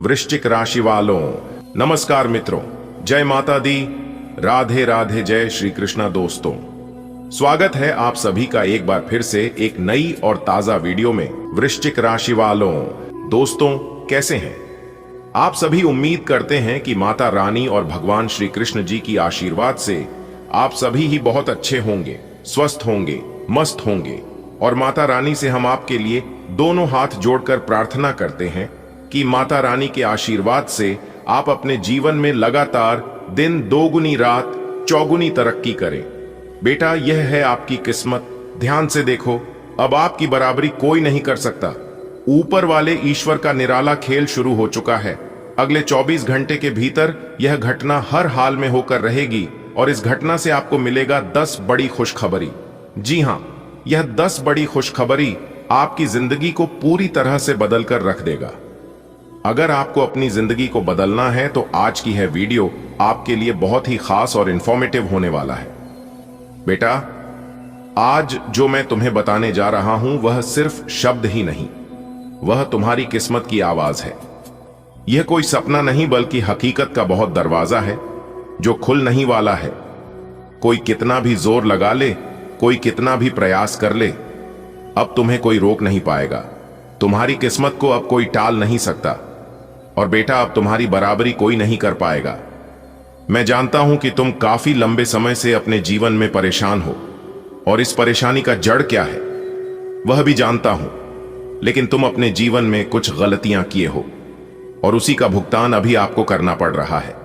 वृश्चिक राशि वालों, नमस्कार मित्रों, जय माता दी, राधे राधे, जय श्री कृष्णा। दोस्तों, स्वागत है आप सभी का एक बार फिर से एक नई और ताजा वीडियो में। वृश्चिक राशि वालों, दोस्तों कैसे हैं आप सभी? उम्मीद करते हैं कि माता रानी और भगवान श्री कृष्ण जी की आशीर्वाद से आप सभी ही बहुत अच्छे होंगे, स्वस्थ होंगे, मस्त होंगे। और माता रानी से हम आपके लिए दोनों हाथ जोड़कर प्रार्थना करते हैं कि माता रानी के आशीर्वाद से आप अपने जीवन में लगातार दिन दोगुनी रात चौगुनी तरक्की करें। बेटा, यह है आपकी किस्मत। ध्यान से देखो, अब आपकी बराबरी कोई नहीं कर सकता। ऊपर वाले ईश्वर का निराला खेल शुरू हो चुका है। अगले 24 घंटे के भीतर यह घटना हर हाल में होकर रहेगी और इस घटना से आपको मिलेगा 10 बड़ी खुशखबरी। जी हां, यह 10 बड़ी खुशखबरी आपकी जिंदगी को पूरी तरह से बदल कर रख देगा। अगर आपको अपनी जिंदगी को बदलना है तो आज की यह वीडियो आपके लिए बहुत ही खास और इंफॉर्मेटिव होने वाला है। बेटा, आज जो मैं तुम्हें बताने जा रहा हूं वह सिर्फ शब्द ही नहीं, वह तुम्हारी किस्मत की आवाज है। यह कोई सपना नहीं बल्कि हकीकत का बहुत दरवाजा है जो खुल नहीं वाला है। कोई कितना भी जोर लगा ले, कोई कितना भी प्रयास कर ले, अब तुम्हें कोई रोक नहीं पाएगा। तुम्हारी किस्मत को अब कोई टाल नहीं सकता। और बेटा, अब तुम्हारी बराबरी कोई नहीं कर पाएगा। मैं जानता हूं कि तुम काफी लंबे समय से अपने जीवन में परेशान हो और इस परेशानी का जड़ क्या है वह भी जानता हूं। लेकिन तुम अपने जीवन में कुछ गलतियां किए हो और उसी का भुगतान अभी आपको करना पड़ रहा है।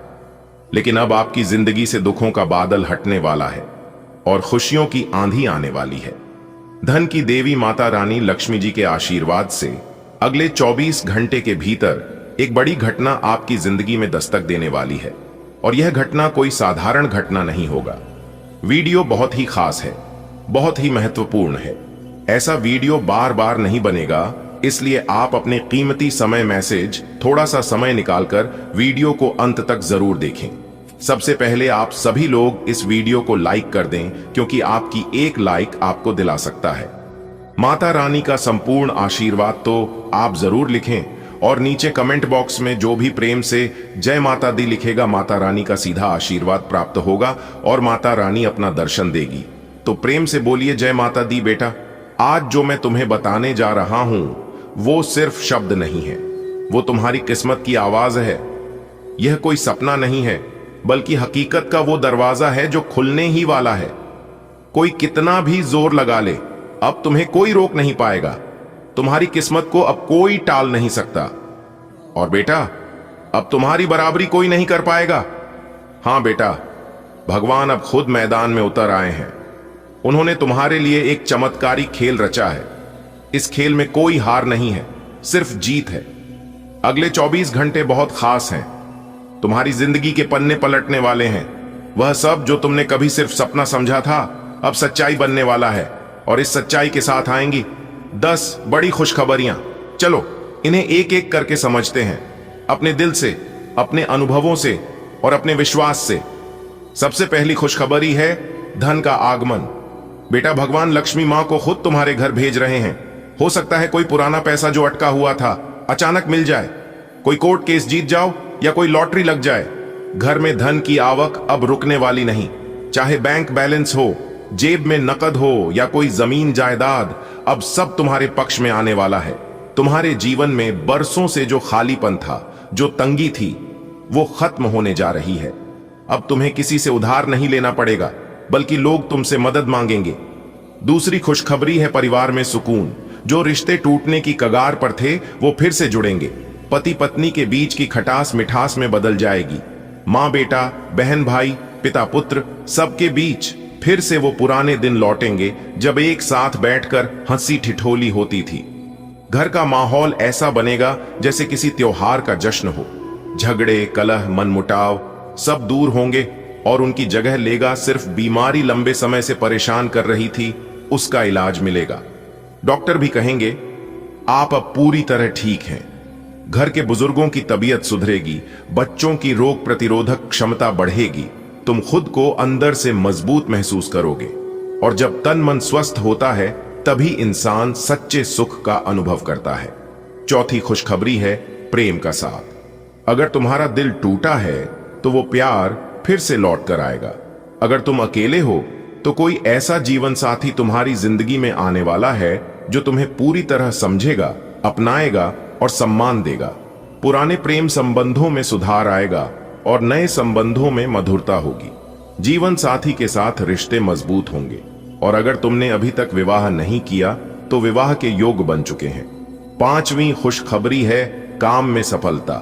लेकिन अब आपकी जिंदगी से दुखों का बादल हटने वाला है और खुशियों की आंधी आने वाली है। धन की देवी माता रानी लक्ष्मी जी के आशीर्वाद से अगले 24 घंटे के भीतर एक बड़ी घटना आपकी जिंदगी में दस्तक देने वाली है। और यह घटना कोई साधारण घटना नहीं होगा। वीडियो बहुत ही खास है, बहुत ही महत्वपूर्ण है। ऐसा वीडियो बार बार नहीं बनेगा, इसलिए आप अपने कीमती समय मैसेज थोड़ा सा समय निकालकर वीडियो को अंत तक जरूर देखें। सबसे पहले आप सभी लोग इस वीडियो को लाइक कर दें, क्योंकि आपकी एक लाइक आपको दिला सकता है माता रानी का संपूर्ण आशीर्वाद। तो आप जरूर लिखें और नीचे कमेंट बॉक्स में जो भी प्रेम से जय माता दी लिखेगा, माता रानी का सीधा आशीर्वाद प्राप्त होगा और माता रानी अपना दर्शन देगी। तो प्रेम से बोलिए जय माता दी। बेटा, आज जो मैं तुम्हें बताने जा रहा हूं वो सिर्फ शब्द नहीं है, वो तुम्हारी किस्मत की आवाज है। यह कोई सपना नहीं है बल्कि हकीकत का वो दरवाजा है जो खुलने ही वाला है। कोई कितना भी जोर लगा ले, अब तुम्हें कोई रोक नहीं पाएगा। तुम्हारी किस्मत को अब कोई टाल नहीं सकता। और बेटा, अब तुम्हारी बराबरी कोई नहीं कर पाएगा। हां बेटा, भगवान अब खुद मैदान में उतर आए हैं। उन्होंने तुम्हारे लिए एक चमत्कारी खेल रचा है। इस खेल में कोई हार नहीं है, सिर्फ जीत है। अगले 24 घंटे बहुत खास हैं। तुम्हारी जिंदगी के पन्ने पलटने वाले हैं। वह सब जो तुमने कभी सिर्फ सपना समझा था अब सच्चाई बनने वाला है। और इस सच्चाई के साथ आएंगी 10 बड़ी खुशखबरियां। चलो इन्हें एक एक करके समझते हैं, अपने दिल से, अपने अनुभवों से और अपने विश्वास से। सबसे पहली खुशखबरी है धन का आगमन। बेटा, भगवान लक्ष्मी मां को खुद तुम्हारे घर भेज रहे हैं। हो सकता है कोई पुराना पैसा जो अटका हुआ था अचानक मिल जाए, कोई कोर्ट केस जीत जाओ या कोई लॉटरी लग जाए। घर में धन की आवक अब रुकने वाली नहीं। चाहे बैंक बैलेंस हो, जेब में नकद हो या कोई जमीन जायदाद, अब सब तुम्हारे पक्ष में आने वाला है। तुम्हारे जीवन में बरसों से जो खालीपन था, जो तंगी थी, वो खत्म होने जा रही है। अब तुम्हें किसी से उधार नहीं लेना पड़ेगा, बल्कि लोग तुमसे मदद मांगेंगे। दूसरी खुशखबरी है परिवार में सुकून। जो रिश्ते टूटने की कगार पर थे वो फिर से जुड़ेंगे। पति पत्नी के बीच की खटास मिठास में बदल जाएगी। माँ बेटा, बहन भाई, पिता पुत्र, सबके बीच फिर से वो पुराने दिन लौटेंगे जब एक साथ बैठकर हंसी ठिठोली होती थी। घर का माहौल ऐसा बनेगा जैसे किसी त्योहार का जश्न हो। झगड़े, कलह, मनमुटाव सब दूर होंगे और उनकी जगह लेगा सिर्फ बीमारी लंबे समय से परेशान कर रही थी, उसका इलाज मिलेगा। डॉक्टर भी कहेंगे आप अब पूरी तरह ठीक हैं। घर के बुजुर्गों की तबीयत सुधरेगी, बच्चों की रोग प्रतिरोधक क्षमता बढ़ेगी। तुम खुद को अंदर से मजबूत महसूस करोगे। और जब तन मन स्वस्थ होता है तभी इंसान सच्चे सुख का अनुभव करता है। चौथी खुशखबरी है प्रेम का साथ। अगर तुम्हारा दिल टूटा है तो वो प्यार फिर से लौट कर आएगा। अगर तुम अकेले हो तो कोई ऐसा जीवन साथी तुम्हारी जिंदगी में आने वाला है जो तुम्हें पूरी तरह समझेगा, अपनाएगा और सम्मान देगा। पुराने प्रेम संबंधों में सुधार आएगा और नए संबंधों में मधुरता होगी। जीवन साथी के साथ रिश्ते मजबूत होंगे और अगर तुमने अभी तक विवाह नहीं किया तो विवाह के योग बन चुके हैं। 5वीं खुशखबरी है काम में सफलता।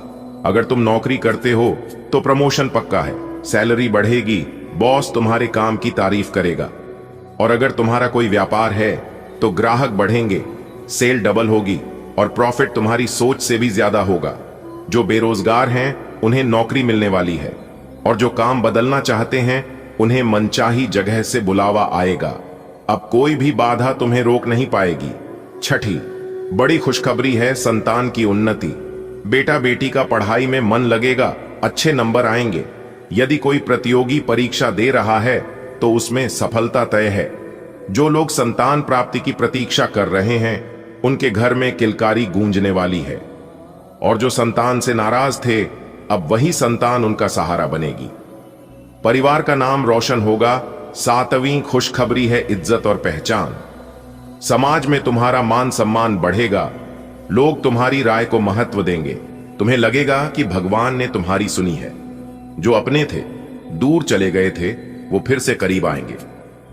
अगर तुम नौकरी करते हो तो प्रमोशन पक्का है, सैलरी बढ़ेगी, बॉस तुम्हारे काम की तारीफ करेगा। और अगर तुम्हारा कोई व्यापार है तो ग्राहक बढ़ेंगे, सेल डबल होगी और प्रॉफिट तुम्हारी सोच से भी ज्यादा होगा। जो बेरोजगार हैं उन्हें नौकरी मिलने वाली है और जो काम बदलना चाहते हैं उन्हें मनचाही जगह से बुलावा आएगा। अब कोई भी बाधा तुम्हें रोक नहीं पाएगी। 6ठी बड़ी खुशखबरी है संतान की उन्नति। बेटा बेटी का पढ़ाई में मन लगेगा, अच्छे नंबर आएंगे। यदि कोई प्रतियोगी परीक्षा दे रहा है तो उसमें सफलता तय है। जो लोग संतान प्राप्ति की प्रतीक्षा कर रहे हैं उनके घर में किलकारी गूंजने वाली है और जो संतान से नाराज थे अब वही संतान उनका सहारा बनेगी। परिवार का नाम रोशन होगा। 7वीं खुशखबरी है इज्जत और पहचान। समाज में तुम्हारा मान सम्मान बढ़ेगा। लोग तुम्हारी राय को महत्व देंगे। तुम्हें लगेगा कि भगवान ने तुम्हारी सुनी है। जो अपने थे, दूर चले गए थे, वो फिर से करीब आएंगे।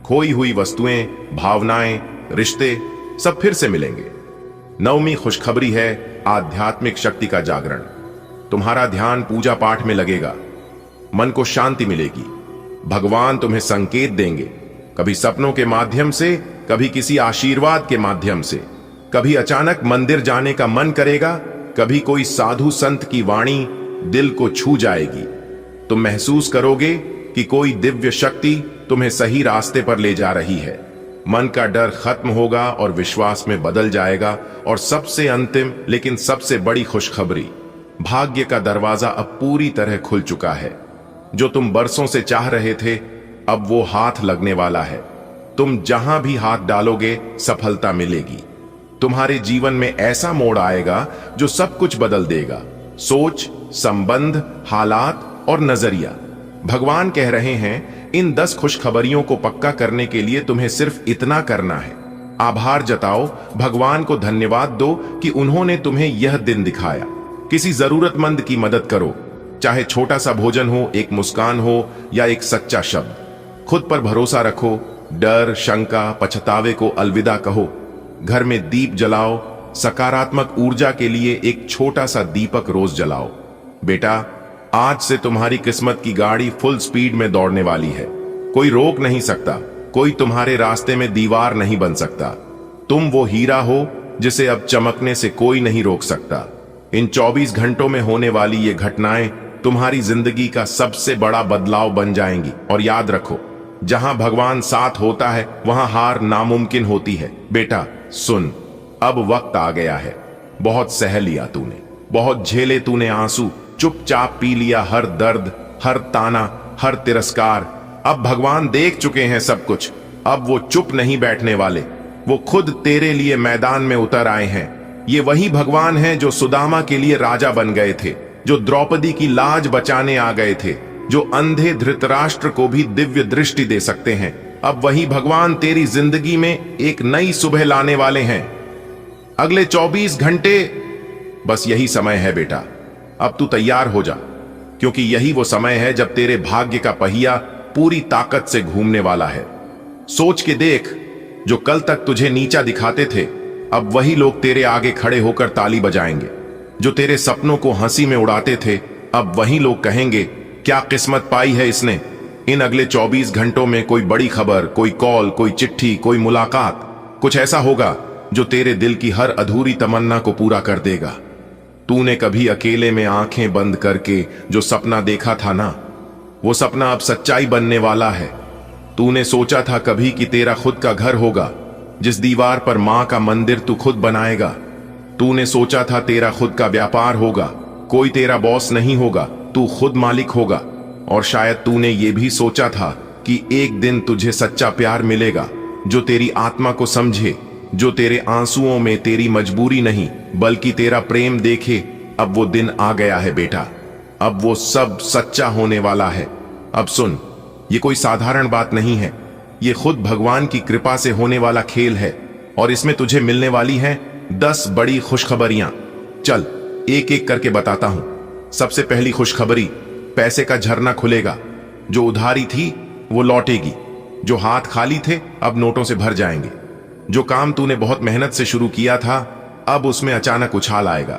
खोई हुई वस्तुएं, भावनाएं, रिश्ते सब फिर से मिलेंगे। 9वीं खुशखबरी है आध्यात्मिक शक्ति का जागरण। तुम्हारा ध्यान पूजा पाठ में लगेगा, मन को शांति मिलेगी। भगवान तुम्हें संकेत देंगे, कभी सपनों के माध्यम से, कभी किसी आशीर्वाद के माध्यम से। कभी अचानक मंदिर जाने का मन करेगा, कभी कोई साधु संत की वाणी दिल को छू जाएगी। तुम महसूस करोगे कि कोई दिव्य शक्ति तुम्हें सही रास्ते पर ले जा रही है। मन का डर खत्म होगा और विश्वास में बदल जाएगा। और सबसे अंतिम लेकिन सबसे बड़ी खुशखबरी, भाग्य का दरवाजा अब पूरी तरह खुल चुका है। जो तुम बरसों से चाह रहे थे अब वो हाथ लगने वाला है। तुम जहां भी हाथ डालोगे सफलता मिलेगी। तुम्हारे जीवन में ऐसा मोड़ आएगा जो सब कुछ बदल देगा। सोच, संबंध, हालात और नजरिया। भगवान कह रहे हैं इन 10 खुशखबरियों को पक्का करने के लिए तुम्हें सिर्फ इतना करना है। आभार जताओ, भगवान को धन्यवाद दो कि उन्होंने तुम्हें यह दिन दिखाया। किसी जरूरतमंद की मदद करो, चाहे छोटा सा भोजन हो, एक मुस्कान हो या एक सच्चा शब्द। खुद पर भरोसा रखो, डर, शंका, पछतावे को अलविदा कहो। घर में दीप जलाओ, सकारात्मक ऊर्जा के लिए एक छोटा सा दीपक रोज जलाओ। बेटा, आज से तुम्हारी किस्मत की गाड़ी फुल स्पीड में दौड़ने वाली है। कोई रोक नहीं सकता, कोई तुम्हारे रास्ते में दीवार नहीं बन सकता। तुम वो हीरा हो जिसे अब चमकने से कोई नहीं रोक सकता। इन 24 घंटों में होने वाली ये घटनाएं तुम्हारी जिंदगी का सबसे बड़ा बदलाव बन जाएंगी। और याद रखो, जहां भगवान साथ होता है वहां हार नामुमकिन होती है। बेटा सुन, अब वक्त आ गया है। बहुत सह लिया तूने, बहुत झेले तूने आंसू, चुपचाप पी लिया हर दर्द, हर ताना, हर तिरस्कार। अब भगवान देख चुके हैं सब कुछ। अब वो चुप नहीं बैठने वाले, वो खुद तेरे लिए मैदान में उतर आए हैं। ये वही भगवान हैं जो सुदामा के लिए राजा बन गए थे, जो द्रौपदी की लाज बचाने आ गए थे, जो अंधे धृतराष्ट्र को भी दिव्य दृष्टि दे सकते हैं। अब वही भगवान तेरी जिंदगी में एक नई सुबह लाने वाले हैं। अगले 24 घंटे बस यही समय है बेटा। अब तू तैयार हो जा, क्योंकि यही वो समय है जब तेरे भाग्य का पहिया पूरी ताकत से घूमने वाला है। सोच के देख, जो कल तक तुझे नीचा दिखाते थे अब वही लोग तेरे आगे खड़े होकर ताली बजाएंगे। जो तेरे सपनों को हंसी में उड़ाते थे अब वही लोग कहेंगे क्या किस्मत पाई है इसने। इन अगले 24 घंटों में कोई बड़ी खबर, कोई कॉल, कोई चिट्ठी, कोई मुलाकात, कुछ ऐसा होगा जो तेरे दिल की हर अधूरी तमन्ना को पूरा कर देगा। तूने कभी अकेले में आंखें बंद करके जो सपना देखा था ना, वो सपना अब सच्चाई बनने वाला है। तूने सोचा था कभी कि तेरा खुद का घर होगा, जिस दीवार पर मां का मंदिर तू खुद बनाएगा। तूने सोचा था तेरा खुद का व्यापार होगा, कोई तेरा बॉस नहीं होगा, तू खुद मालिक होगा। और शायद तूने ये भी सोचा था कि एक दिन तुझे सच्चा प्यार मिलेगा जो तेरी आत्मा को समझे, जो तेरे आंसुओं में तेरी मजबूरी नहीं बल्कि तेरा प्रेम देखे। अब वो दिन आ गया है बेटा। अब वो सब सच्चा होने वाला है। अब सुन, ये कोई साधारण बात नहीं है, ये खुद भगवान की कृपा से होने वाला खेल है और इसमें तुझे मिलने वाली हैं 10 बड़ी खुशखबरियां। चल एक एक करके बताता हूं। सबसे पहली खुशखबरी, पैसे का झरना खुलेगा। जो उधारी थी वो लौटेगी, जो हाथ खाली थे अब नोटों से भर जाएंगे। जो काम तूने बहुत मेहनत से शुरू किया था अब उसमें अचानक उछाल आएगा।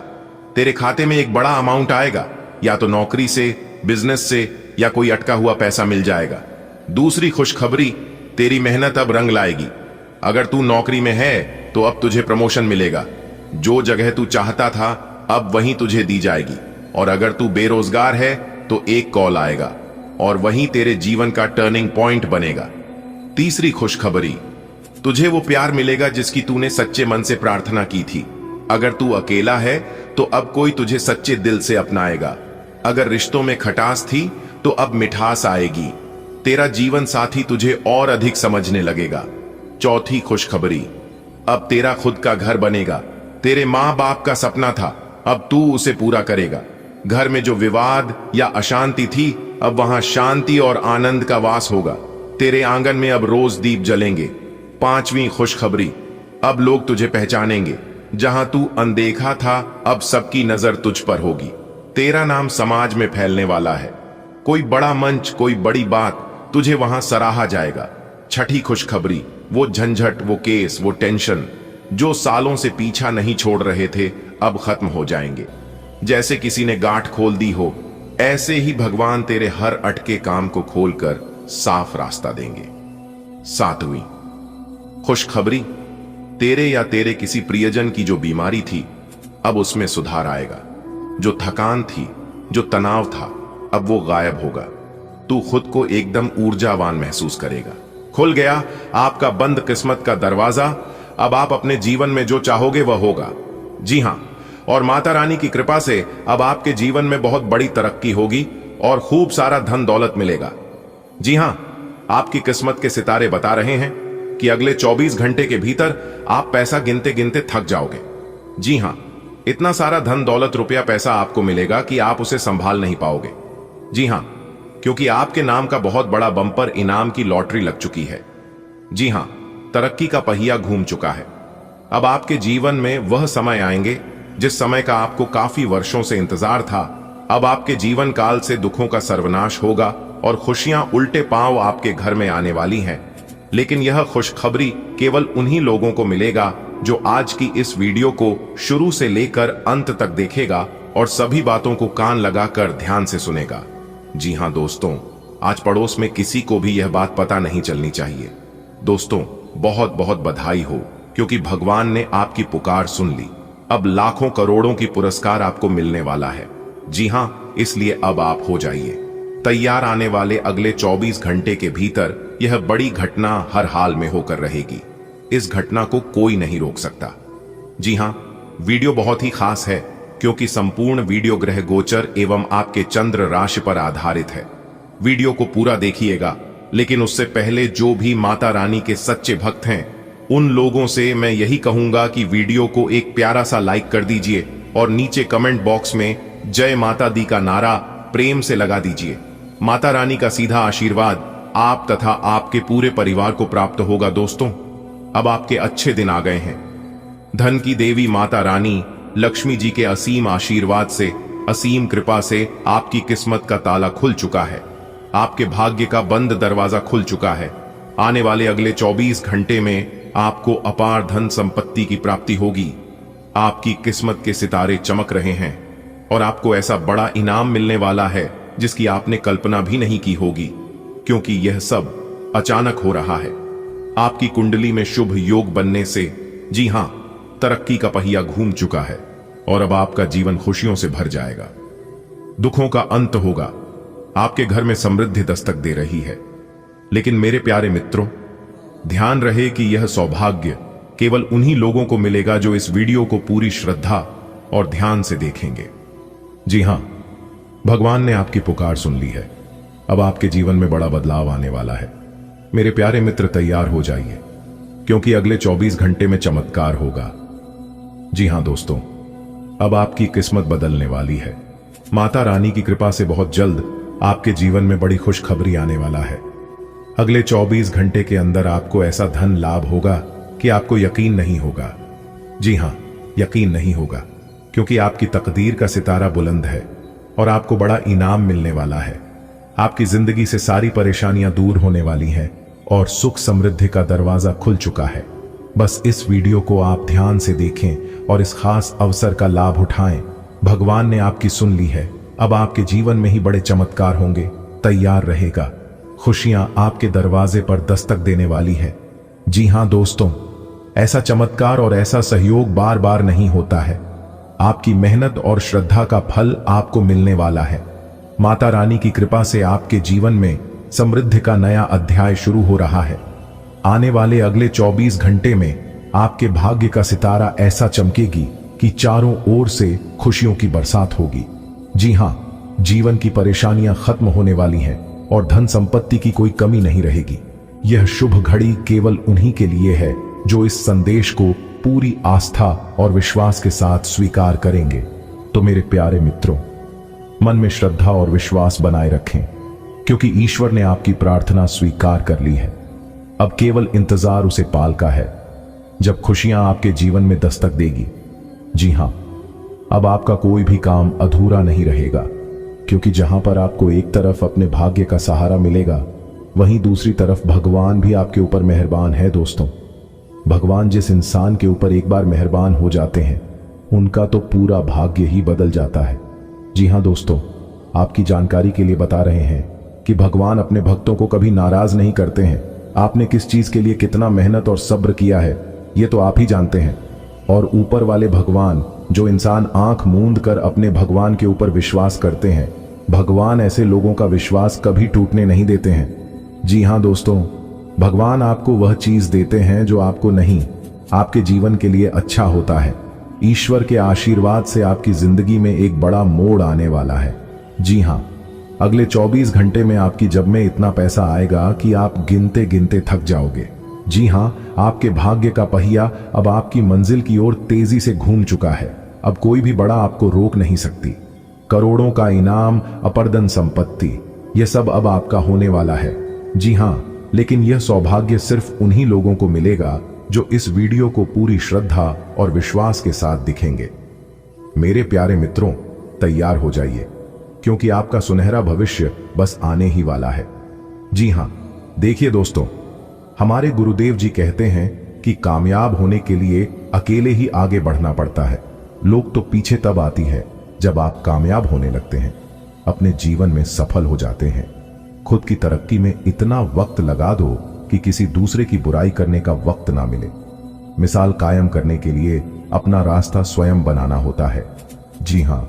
तेरे खाते में एक बड़ा अमाउंट आएगा, या तो नौकरी से, बिजनेस से, या कोई अटका हुआ पैसा मिल जाएगा। दूसरी खुशखबरी, तेरी मेहनत अब रंग लाएगी। अगर तू नौकरी में है तो अब तुझे प्रमोशन मिलेगा। जो जगह तू चाहता था अब वहीं तुझे दी जाएगी। और अगर तू बेरोजगार है तो एक कॉल आएगा और वहीं तेरे जीवन का टर्निंग पॉइंट बनेगा। तीसरी खुशखबरी, तुझे वो प्यार मिलेगा जिसकी तूने सच्चे मन से प्रार्थना की थी। अगर तू अकेला है तो अब कोई तुझे सच्चे दिल से अपनाएगा। अगर रिश्तों में खटास थी तो अब मिठास आएगी। तेरा जीवन साथी तुझे और अधिक समझने लगेगा। चौथी खुशखबरी, अब तेरा खुद का घर बनेगा। तेरे मां बाप का सपना था, अब तू उसे पूरा करेगा। घर में जो विवाद या अशांति थी अब वहां शांति और आनंद का वास होगा। तेरे आंगन में अब रोज दीप जलेंगे। पांचवी खुशखबरी, अब लोग तुझे पहचानेंगे। जहां तू अनदेखा था अब सबकी नजर तुझ पर होगी। तेरा नाम समाज में फैलने वाला है। कोई बड़ा मंच, कोई बड़ी बात, तुझे वहां सराहा जाएगा। छठी खुशखबरी, वो झंझट, वो केस, वो टेंशन जो सालों से पीछा नहीं छोड़ रहे थे अब खत्म हो जाएंगे। जैसे किसी ने गांठ खोल दी हो, ऐसे ही भगवान तेरे हर अटके काम को खोलकर साफ रास्ता देंगे। सातवीं खुशखबरी, तेरे या तेरे किसी प्रियजन की जो बीमारी थी अब उसमें सुधार आएगा। जो थकान थी, जो तनाव था, अब वो गायब होगा। तू खुद को एकदम ऊर्जावान महसूस करेगा। खुल गया आपका बंद किस्मत का दरवाजा। अब आप अपने जीवन में जो चाहोगे वह होगा। जी हां, और माता रानी की कृपा से अब आपके जीवन में बहुत बड़ी तरक्की होगी और खूब सारा धन दौलत मिलेगा। जी हां, आपकी किस्मत के सितारे बता रहे हैं कि अगले 24 घंटे के भीतर आप पैसा गिनते गिनते थक जाओगे। जी हां, इतना सारा धन दौलत, रुपया पैसा आपको मिलेगा कि आप उसे संभाल नहीं पाओगे। जी हां, क्योंकि आपके नाम का बहुत बड़ा बम्पर इनाम की लॉटरी लग चुकी है। जी हां, तरक्की का पहिया घूम चुका है। अब आपके जीवन में वह समय आएंगे जिस समय का आपको काफी वर्षों से इंतजार था। अब आपके जीवन काल से दुखों का सर्वनाश होगा और खुशियां उल्टे पांव आपके घर में आने वाली हैं। लेकिन यह खुशखबरी केवल उन्हीं लोगों को मिलेगा जो आज की इस वीडियो को शुरू से लेकर अंत तक देखेगा और सभी बातों को कान लगाकर ध्यान से सुनेगा। जी हां दोस्तों, आज पड़ोस में किसी को भी यह बात पता नहीं चलनी चाहिए। दोस्तों, बहुत बहुत बधाई हो, क्योंकि भगवान ने आपकी पुकार सुन ली। अब लाखों करोड़ों की पुरस्कार आपको मिलने वाला है। जी हां, इसलिए अब आप हो जाइए तैयार। आने वाले अगले 24 घंटे के भीतर यह बड़ी घटना हर हाल में होकर रहेगी। इस घटना को कोई नहीं रोक सकता। जी हां, वीडियो बहुत ही खास है क्योंकि संपूर्ण वीडियो ग्रह गोचर एवं आपके चंद्र राशि पर आधारित है। वीडियो को पूरा देखिएगा, लेकिन उससे पहले जो भी माता रानी के सच्चे भक्त हैं उन लोगों से मैं यही कहूंगा कि वीडियो को एक प्यारा सा लाइक कर दीजिए और नीचे कमेंट बॉक्स में जय माता दी का नारा प्रेम से लगा दीजिए। माता रानी का सीधा आशीर्वाद आप तथा आपके पूरे परिवार को प्राप्त होगा। दोस्तों, अब आपके अच्छे दिन आ गए हैं। धन की देवी माता रानी लक्ष्मी जी के असीम आशीर्वाद से, असीम कृपा से आपकी किस्मत का ताला खुल चुका है। आपके भाग्य का बंद दरवाजा खुल चुका है। आने वाले अगले 24 घंटे में आपको अपार धन संपत्ति की प्राप्ति होगी। आपकी किस्मत के सितारे चमक रहे हैं और आपको ऐसा बड़ा इनाम मिलने वाला है जिसकी आपने कल्पना भी नहीं की होगी, क्योंकि यह सब अचानक हो रहा है। आपकी कुंडली में शुभ योग बनने से, जी हां, तरक्की का पहिया घूम चुका है और अब आपका जीवन खुशियों से भर जाएगा। दुखों का अंत होगा। आपके घर में समृद्धि दस्तक दे रही है। लेकिन मेरे प्यारे मित्रों, ध्यान रहे कि यह सौभाग्य केवल उन्हीं लोगों को मिलेगा जो इस वीडियो को पूरी श्रद्धा और ध्यान से देखेंगे। जी हां, भगवान ने आपकी पुकार सुन ली है। अब आपके जीवन में बड़ा बदलाव आने वाला है। मेरे प्यारे मित्र, तैयार हो जाइए, क्योंकि अगले 24 घंटे में चमत्कार होगा। जी हां दोस्तों, अब आपकी किस्मत बदलने वाली है। माता रानी की कृपा से बहुत जल्द आपके जीवन में बड़ी खुशखबरी आने वाला है। अगले 24 घंटे के अंदर आपको ऐसा धन लाभ होगा कि आपको यकीन नहीं होगा। जी हां, यकीन नहीं होगा, क्योंकि आपकी तकदीर का सितारा बुलंद है और आपको बड़ा इनाम मिलने वाला है। आपकी जिंदगी से सारी परेशानियां दूर होने वाली हैं और सुख समृद्धि का दरवाजा खुल चुका है। बस इस वीडियो को आप ध्यान से देखें और इस खास अवसर का लाभ उठाएं। भगवान ने आपकी सुन ली है। अब आपके जीवन में ही बड़े चमत्कार होंगे। तैयार रहेगा, खुशियां आपके दरवाजे पर दस्तक देने वाली है। जी हां दोस्तों, ऐसा चमत्कार और ऐसा सहयोग बार बार नहीं होता है। आपकी मेहनत और श्रद्धा का फल आपको मिलने वाला है। माता रानी की कृपा से आपके जीवन में समृद्धि का नया अध्याय शुरू हो रहा है। आने वाले अगले 24 घंटे में आपके भाग्य का सितारा ऐसा चमकेगी कि चारों ओर से खुशियों की बरसात होगी। जी हां, जीवन की परेशानियां खत्म होने वाली हैं और धन संपत्ति की कोई कमी नहीं रहेगी। यह शुभ घड़ी केवल उन्हीं के लिए है जो इस संदेश को पूरी आस्था और विश्वास के साथ स्वीकार करेंगे। तो मेरे प्यारे मित्रों, मन में श्रद्धा और विश्वास बनाए रखें, क्योंकि ईश्वर ने आपकी प्रार्थना स्वीकार कर ली है। अब केवल इंतजार उसे पाल का है, जब खुशियां आपके जीवन में दस्तक देगी। जी हां, अब आपका कोई भी काम अधूरा नहीं रहेगा, क्योंकि जहां पर आपको एक तरफ अपने भाग्य का सहारा मिलेगा, वहीं दूसरी तरफ भगवान भी आपके ऊपर मेहरबान है। दोस्तों, भगवान जिस इंसान के ऊपर एक बार मेहरबान हो जाते हैं, उनका तो पूरा भाग्य ही बदल जाता है। जी हां दोस्तों, आपकी जानकारी के लिए बता रहे हैं कि भगवान अपने भक्तों को कभी नाराज नहीं करते हैं। आपने किस चीज के लिए कितना मेहनत और सब्र किया है, ये तो आप ही जानते हैं। और ऊपर वाले भगवान, जो इंसान आंख मूंद कर अपने भगवान के ऊपर विश्वास करते हैं, भगवान ऐसे लोगों का विश्वास कभी टूटने नहीं देते हैं। जी हां दोस्तों, भगवान आपको वह चीज देते हैं जो आपको नहीं, आपके जीवन के लिए अच्छा होता है। ईश्वर के आशीर्वाद से आपकी जिंदगी में एक बड़ा मोड़ आने वाला है। जी हां, अगले 24 घंटे में आपकी जेब में इतना पैसा आएगा कि आप गिनते गिनते थक जाओगे। जी हां, आपके भाग्य का पहिया अब आपकी मंजिल की ओर तेजी से घूम चुका है। अब कोई भी बड़ा आपको रोक नहीं सकती। करोड़ों का इनाम, अपर्दन संपत्ति, यह सब अब आपका होने वाला है। जी हां, लेकिन यह सौभाग्य सिर्फ उन्हीं लोगों को मिलेगा जो इस वीडियो को पूरी श्रद्धा और विश्वास के साथ दिखेंगे। मेरे प्यारे मित्रों, तैयार हो जाइए, क्योंकि आपका सुनहरा भविष्य बस आने ही वाला है। जी हां, देखिए दोस्तों, हमारे गुरुदेव जी कहते हैं कि कामयाब होने के लिए अकेले ही आगे बढ़ना पड़ता है। लोग तो पीछे तब आती है जब आप कामयाब होने लगते हैं, अपने जीवन में सफल हो जाते हैं। खुद की तरक्की में इतना वक्त लगा दो कि किसी दूसरे की बुराई करने का वक्त ना मिले। मिसाल कायम करने के लिए अपना रास्ता स्वयं बनाना होता है। जी हां,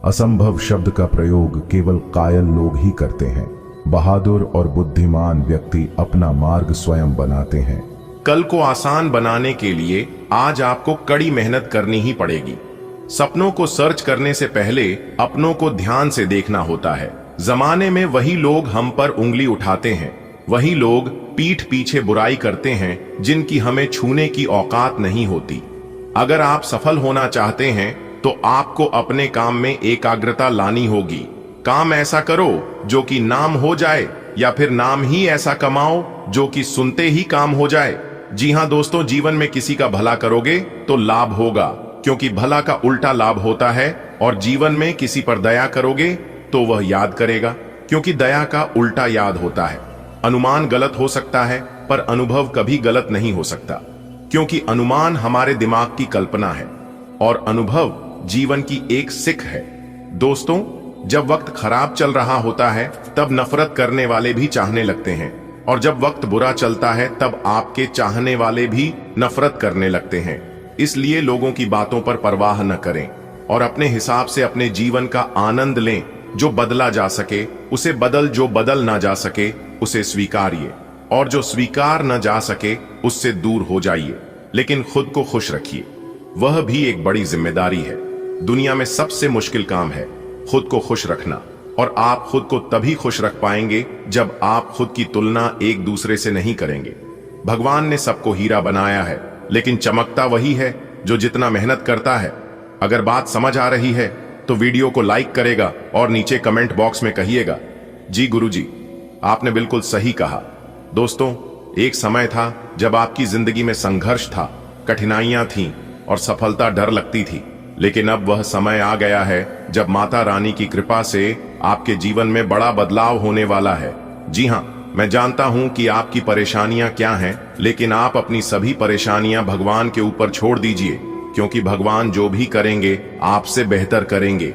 असंभव शब्द का प्रयोग केवल कायल लोग ही करते हैं। बहादुर और बुद्धिमान व्यक्ति अपना मार्ग स्वयं बनाते हैं। कल को आसान बनाने के लिए आज आपको कड़ी मेहनत करनी ही पड़ेगी। सपनों को सर्च करने से पहले अपनों को ध्यान से देखना होता है। जमाने में वही लोग हम पर उंगली उठाते हैं, वही लोग पीठ पीछे बुराई करते हैं जिनकी हमें छूने की औकात नहीं होती। अगर आप सफल होना चाहते हैं तो आपको अपने काम में एकाग्रता लानी होगी। काम ऐसा करो जो कि नाम हो जाए, या फिर नाम ही ऐसा कमाओ जो कि सुनते ही काम हो जाए। जी हां दोस्तों, जीवन में किसी का भला करोगे तो लाभ होगा, क्योंकि भला का उल्टा लाभ होता है। और जीवन में किसी पर दया करोगे तो वह याद करेगा, क्योंकि दया का उल्टा याद होता है। अनुमान गलत हो सकता है, पर अनुभव कभी गलत नहीं हो सकता, क्योंकि अनुमान हमारे दिमाग की कल्पना है और अनुभव जीवन की एक सिख है। दोस्तों, जब वक्त खराब चल रहा होता है तब नफरत करने वाले भी चाहने लगते हैं, और जब वक्त बुरा चलता है तब आपके चाहने वाले भी नफरत करने लगते हैं। इसलिए लोगों की बातों पर परवाह न करें और अपने हिसाब से अपने जीवन का आनंद लें। जो बदला जा सके उसे बदल, जो बदल ना जा सके उसे स्वीकारिए, और जो स्वीकार न जा सके उससे दूर हो जाइए। लेकिन खुद को खुश रखिए, वह भी एक बड़ी जिम्मेदारी है। दुनिया में सबसे मुश्किल काम है खुद को खुश रखना, और आप खुद को तभी खुश रख पाएंगे जब आप खुद की तुलना एक दूसरे से नहीं करेंगे। भगवान ने सबको हीरा बनाया है, लेकिन चमकता वही है जो जितना मेहनत करता है। अगर बात समझ आ रही है तो वीडियो को लाइक करेगा और नीचे कमेंट बॉक्स में कहिएगा, जी गुरुजी, आपने बिल्कुल सही कहा। दोस्तों, एक समय था जब आपकी जिंदगी में संघर्ष था, कठिनाइयां थीं और सफलता डर लगती थी। लेकिन अब वह समय आ गया है जब माता रानी की कृपा से आपके जीवन में बड़ा बदलाव होने वाला है। जी हाँ, मैं जानता हूं कि आपकी परेशानियां क्या हैं, लेकिन आप अपनी सभी परेशानियां भगवान के ऊपर छोड़ दीजिए, क्योंकि भगवान जो भी करेंगे आपसे बेहतर करेंगे।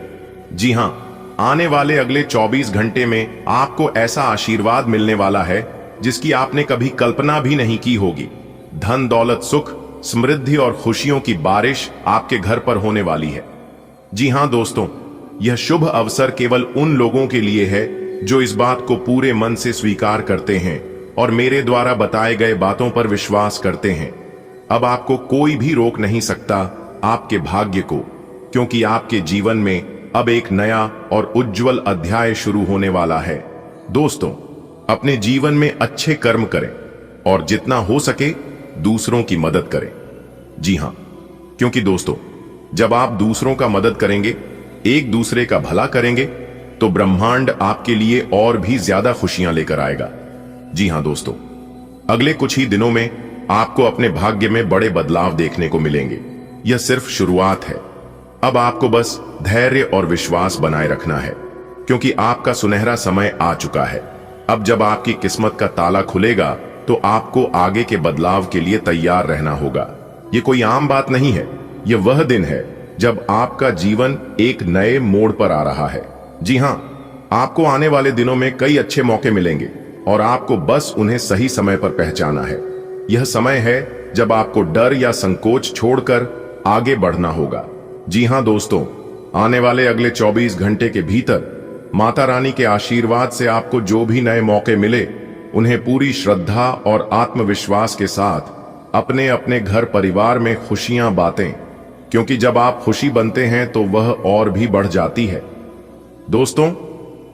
जी हाँ, आने वाले अगले 24 घंटे में आपको ऐसा आशीर्वाद मिलने वाला है जिसकी आपने कभी कल्पना भी नहीं की होगी। धन दौलत सुख समृद्धि और खुशियों की बारिश आपके घर पर होने वाली है। जी हां दोस्तों, यह शुभ अवसर केवल उन लोगों के लिए है जो इस बात को पूरे मन से स्वीकार करते हैं और मेरे द्वारा बताए गए बातों पर विश्वास करते हैं। अब आपको कोई भी रोक नहीं सकता आपके भाग्य को, क्योंकि आपके जीवन में अब एक नया और उज्जवल अध्याय शुरू होने वाला है। दोस्तों, अपने जीवन में अच्छे कर्म करें और जितना हो सके दूसरों की मदद करें। जी हां, क्योंकि दोस्तों, जब आप दूसरों का मदद करेंगे, एक दूसरे का भला करेंगे, तो ब्रह्मांड आपके लिए और भी ज्यादा खुशियां लेकर आएगा। जी हां दोस्तों, अगले कुछ ही दिनों में आपको अपने भाग्य में बड़े बदलाव देखने को मिलेंगे। यह सिर्फ शुरुआत है। अब आपको बस धैर्य और विश्वास बनाए रखना है, क्योंकि आपका सुनहरा समय आ चुका है। अब जब आपकी किस्मत का ताला खुलेगा तो आपको आगे के बदलाव के लिए तैयार रहना होगा। यह कोई आम बात नहीं है, यह वह दिन है जब आपका जीवन एक नए मोड़ पर आ रहा है। जी हां, आपको आने वाले दिनों में कई अच्छे मौके मिलेंगे और आपको बस उन्हें सही समय पर पहचाना है। यह समय है जब आपको डर या संकोच छोड़कर आगे बढ़ना होगा। जी हां दोस्तों, आने वाले अगले 24 घंटे के भीतर माता रानी के आशीर्वाद से आपको जो भी नए मौके मिले, उन्हें पूरी श्रद्धा और आत्मविश्वास के साथ अपने अपने घर परिवार में खुशियां बांटें, क्योंकि जब आप खुशी बनते हैं तो वह और भी बढ़ जाती है। दोस्तों,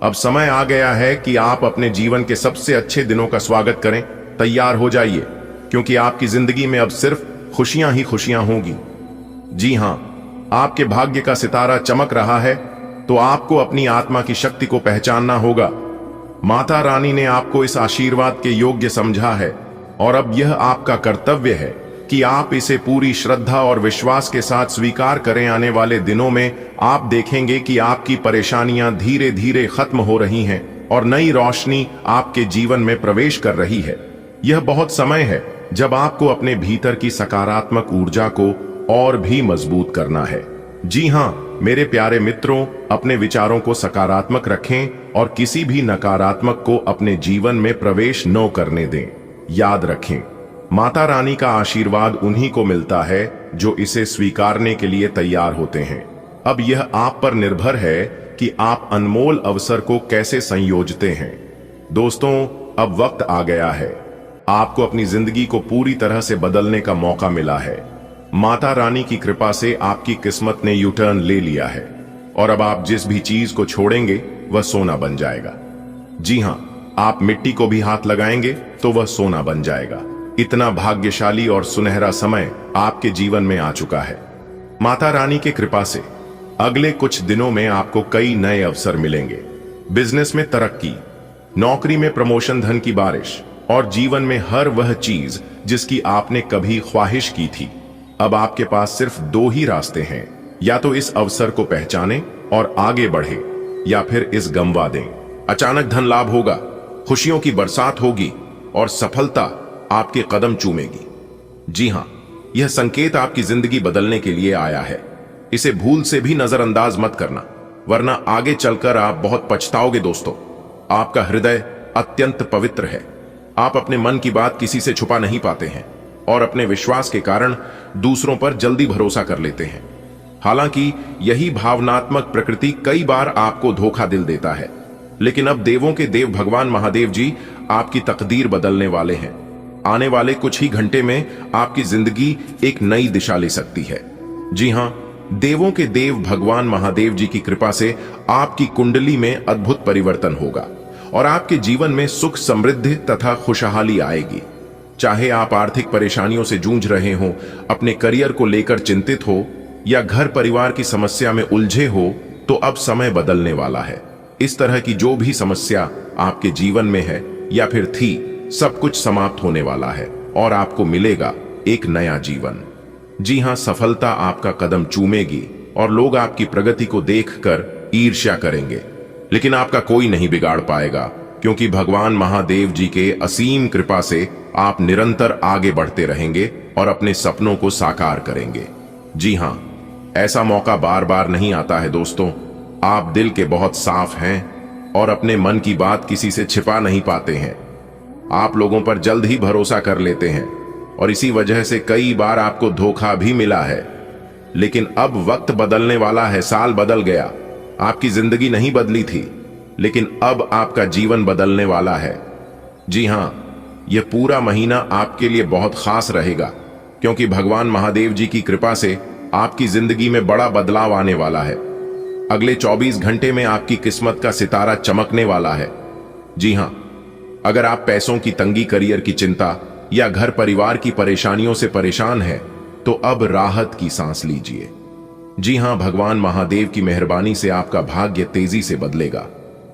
अब समय आ गया है कि आप अपने जीवन के सबसे अच्छे दिनों का स्वागत करें। तैयार हो जाइए, क्योंकि आपकी जिंदगी में अब सिर्फ खुशियां ही खुशियां होंगी। जी हां, आपके भाग्य का सितारा चमक रहा है, तो आपको अपनी आत्मा की शक्ति को पहचानना होगा। माता रानी ने आपको इस आशीर्वाद के योग्य समझा है और अब यह आपका कर्तव्य है कि आप इसे पूरी श्रद्धा और विश्वास के साथ स्वीकार करें। आने वाले दिनों में आप देखेंगे कि आपकी परेशानियां धीरे धीरे खत्म हो रही हैं और नई रोशनी आपके जीवन में प्रवेश कर रही है। यह बहुत समय है जब आपको अपने भीतर की सकारात्मक ऊर्जा को और भी मजबूत करना है। जी हां मेरे प्यारे मित्रों, अपने विचारों को सकारात्मक रखें और किसी भी नकारात्मक को अपने जीवन में प्रवेश न करने दें। याद रखें, माता रानी का आशीर्वाद उन्हीं को मिलता है जो इसे स्वीकारने के लिए तैयार होते हैं। अब यह आप पर निर्भर है कि आप अनमोल अवसर को कैसे संयोजते हैं। दोस्तों, अब वक्त आ गया है, आपको अपनी जिंदगी को पूरी तरह से बदलने का मौका मिला है। माता रानी की कृपा से आपकी किस्मत ने यू टर्न ले लिया है और अब आप जिस भी चीज को छोड़ेंगे वह सोना बन जाएगा। जी हां, आप मिट्टी को भी हाथ लगाएंगे तो वह सोना बन जाएगा। इतना भाग्यशाली और सुनहरा समय आपके जीवन में आ चुका है। माता रानी की कृपा से अगले कुछ दिनों में आपको कई नए अवसर मिलेंगे। बिजनेस में तरक्की, नौकरी में प्रमोशन, धन की बारिश और जीवन में हर वह चीज जिसकी आपने कभी ख्वाहिश की थी। अब आपके पास सिर्फ दो ही रास्ते हैं, या तो इस अवसर को पहचानें और आगे बढ़े, या फिर इस गंवा दें। अचानक धन लाभ होगा, खुशियों की बरसात होगी और सफलता आपके कदम चूमेगी। जी हां, यह संकेत आपकी जिंदगी बदलने के लिए आया है। इसे भूल से भी नजरअंदाज मत करना, वरना आगे चलकर आप बहुत पछताओगे। दोस्तों, आपका हृदय अत्यंत पवित्र है। आप अपने मन की बात किसी से छुपा नहीं पाते हैं और अपने विश्वास के कारण दूसरों पर जल्दी भरोसा कर लेते हैं। हालांकि यही भावनात्मक प्रकृति कई बार आपको धोखा दिल देता है, लेकिन अब देवों के देव भगवान महादेव जी आपकी तकदीर बदलने वाले हैं। आने वाले कुछ ही घंटे में आपकी जिंदगी एक नई दिशा ले सकती है। जी हां, देवों के देव भगवान महादेव जी की कृपा से आपकी कुंडली में अद्भुत परिवर्तन होगा और आपके जीवन में सुख, समृद्धि तथा खुशहाली आएगी। चाहे आप आर्थिक परेशानियों से जूझ रहे हो, अपने करियर को लेकर चिंतित हो या घर परिवार की समस्या में उलझे हो, तो अब समय बदलने वाला है। इस तरह की जो भी समस्या आपके जीवन में है या फिर थी, सब कुछ समाप्त होने वाला है और आपको मिलेगा एक नया जीवन। जी हां, सफलता आपका कदम चूमेगी और लोग आपकी प्रगति को देखकर ईर्ष्या करेंगे, लेकिन आपका कोई नहीं बिगाड़ पाएगा, क्योंकि भगवान महादेव जी के असीम कृपा से आप निरंतर आगे बढ़ते रहेंगे और अपने सपनों को साकार करेंगे। जी हां, ऐसा मौका बार बार नहीं आता है दोस्तों। आप दिल के बहुत साफ हैं और अपने मन की बात किसी से छिपा नहीं पाते हैं। आप लोगों पर जल्द ही भरोसा कर लेते हैं और इसी वजह से कई बार आपको धोखा भी मिला है। लेकिन अब वक्त बदलने वाला है, साल बदल गया। आपकी जिंदगी नहीं बदली थी, लेकिन अब आपका जीवन बदलने वाला है। जी हां, यह पूरा महीना आपके लिए बहुत खास रहेगा, क्योंकि भगवान महादेव जी की कृपा से आपकी जिंदगी में बड़ा बदलाव आने वाला है। अगले 24 घंटे में आपकी किस्मत का सितारा चमकने वाला है। जी हां, अगर आप पैसों की तंगी, करियर की चिंता या घर परिवार की परेशानियों से परेशान हैं, तो अब राहत की सांस लीजिए। जी हां, भगवान महादेव की मेहरबानी से आपका भाग्य तेजी से बदलेगा।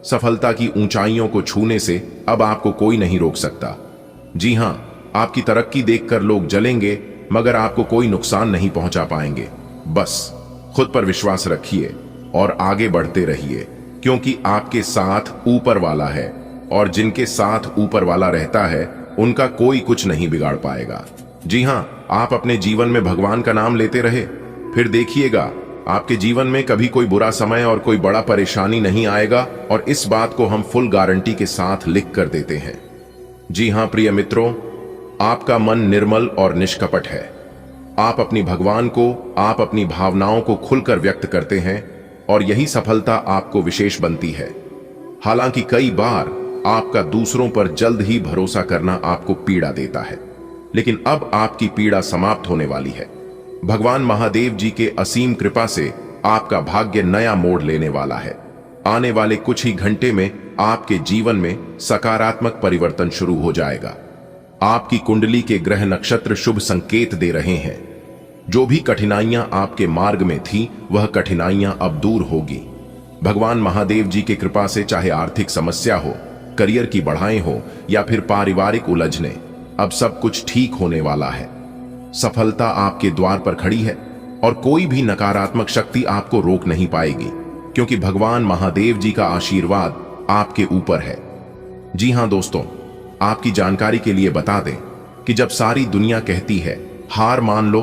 सफलता की ऊंचाइयों को छूने से अब आपको कोई नहीं रोक सकता। जी हां, आपकी तरक्की देखकर लोग जलेंगे, मगर आपको कोई नुकसान नहीं पहुंचा पाएंगे। बस खुद पर विश्वास रखिए और आगे बढ़ते रहिए, क्योंकि आपके साथ ऊपर वाला है और जिनके साथ ऊपर वाला रहता है उनका कोई कुछ नहीं बिगाड़ पाएगा। जी हां, आप अपने जीवन में भगवान का नाम लेते रहे, फिर देखिएगा आपके जीवन में कभी कोई बुरा समय और कोई बड़ा परेशानी नहीं आएगा, और इस बात को हम फुल गारंटी के साथ लिख कर देते हैं। जी हां प्रिय मित्रों, आपका मन निर्मल और निष्कपट है। आप अपनी भगवान को, आप अपनी भावनाओं को खुलकर व्यक्त करते हैं और यही सफलता आपको विशेष बनती है। हालांकि कई बार आपका दूसरों पर जल्द ही भरोसा करना आपको पीड़ा देता है, लेकिन अब आपकी पीड़ा समाप्त होने वाली है। भगवान महादेव जी के असीम कृपा से आपका भाग्य नया मोड़ लेने वाला है। आने वाले कुछ ही घंटे में आपके जीवन में सकारात्मक परिवर्तन शुरू हो जाएगा। आपकी कुंडली के ग्रह नक्षत्र शुभ संकेत दे रहे हैं। जो भी कठिनाइयां आपके मार्ग में थी, वह कठिनाइयां अब दूर होगी। भगवान महादेव जी की कृपा से चाहे आर्थिक समस्या हो, करियर की बढ़ाएं हो या फिर पारिवारिक उलझने, अब सब कुछ ठीक होने वाला है। सफलता आपके द्वार पर खड़ी है और कोई भी नकारात्मक शक्ति आपको रोक नहीं पाएगी, क्योंकि भगवान महादेव जी का आशीर्वाद आपके ऊपर है। जी हां दोस्तों, आपकी जानकारी के लिए बता दें कि जब सारी दुनिया कहती है हार मान लो,